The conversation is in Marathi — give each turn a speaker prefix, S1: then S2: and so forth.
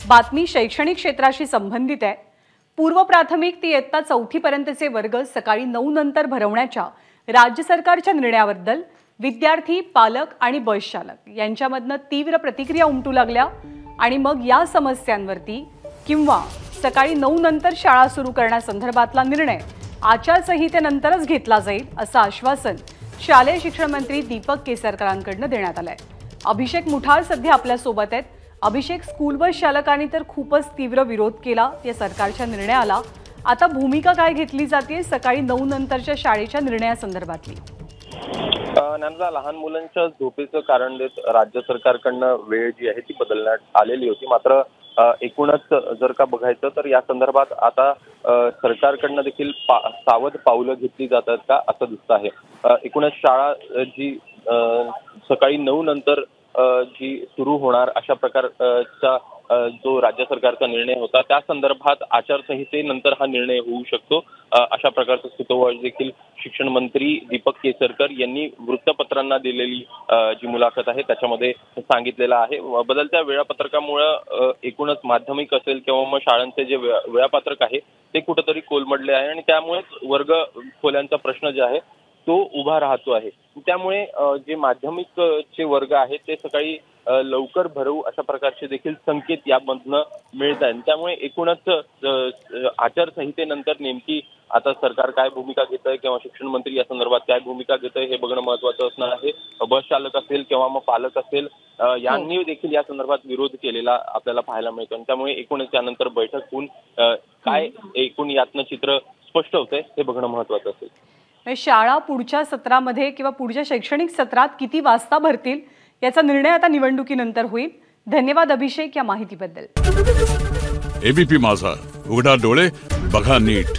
S1: बातमी शैक्षणिक क्षेत्राशी संबंधित आहे। पूर्व प्राथमिक ते इयत्ता 4थी पर्यंतचे वर्ग सकाळी 9 नंतर भरवण्याच्या राज्य सरकारच्या निर्णयाबद्दल विद्यार्थी, पालक आणि बस चालक यांच्यामधनं तीव्र प्रतिक्रिया उमटू लागल्या आणि मग या समस्यांवरती किंवा सकाळी 9 नंतर शाळा सुरू करण्यासंदर्भातला निर्णय आचारसंहितेनंतरच घेतला जाईल असं आश्वासन शालेय शिक्षण मंत्री दीपक केसरकरांकडून देण्यात आलंय। अभिषेक मुठाळ सध्या आपल्या सोबत आहेत। अभिषेक, स्कूल बस चालकांनी तर खूपच तीव्र विरोध केला या सरकारच्या निर्णयाला। आता भूमिका काय घेतली जाते सकाळी 9 नंतरच्या शाळेच्या निर्णयासंदर्भातली?
S2: नंदा, लहान मुलांच्या झोपेचं कारण देत राज्य सरकारकडनं वेळ जी आहे ती बदलण्यात आलेली होती। मात्र एकूणच जर का बघायचं तर या संदर्भात आता सरकारकडनं देखील सावध पावलं घेतली जातात का असं दिसतं आहे। एकूणच शाळा जी सकाळी 9 नंतर जी सुरू होणार अशा प्रकारचा जो राज्य सरकारचा निर्णय होता त्या संदर्भात आचारसंहितेनंतर हा निर्णय होऊ शकतो अशा प्रकारचं सूतोवाच देखील शिक्षण मंत्री दीपक केसरकर यांनी वृत्तपत्रांना दिलेली जी मुलाखत आहे त्याच्यामध्ये सांगितलेलं आहे। बदलत्या वेळापत्रकामुळे एकूणच माध्यमिक असेल किंवा मग शाळांचे जे वेळापत्रक आहे ते कुठेतरी कोलमडले आहे आणि त्यामुळेच वर्ग खोल्यांचा प्रश्न जे आहे तो उभा राहतो आहे। त्यामुळे जे माध्यमिकचे वर्ग आहेत ते सकाळी लवकर भरवू अशा प्रकारचे देखील संकेत यामधनं मिळत आहेत। त्यामुळे एकूणच आचारसंहितेनंतर नेमकी आता सरकार काय भूमिका घेत आहे किंवा शिक्षण मंत्री या संदर्भात काय भूमिका घेत आहे हे बघणं महत्त्वाचं असणार आहे। बस चालक असेल किंवा मग पालक असेल यांनी देखील या संदर्भात विरोध केलेला आपल्याला पाहायला मिळतो आणि त्यामुळे एकूणच त्यानंतर बैठक होऊन काय एकूण यातनं चित्र स्पष्ट होतंय हे बघणं महत्त्वाचं असेल।
S1: शाळा पुढच्या सत्रामध्ये किंवा पुढच्या शैक्षणिक सत्रात किती वाजता भरतील याचा निर्णय आता निवडणुकीनंतर होईल। धन्यवाद अभिषेक या माहितीबद्दल।
S3: एबीपी माझा, उघडा डोळे बघा नीट।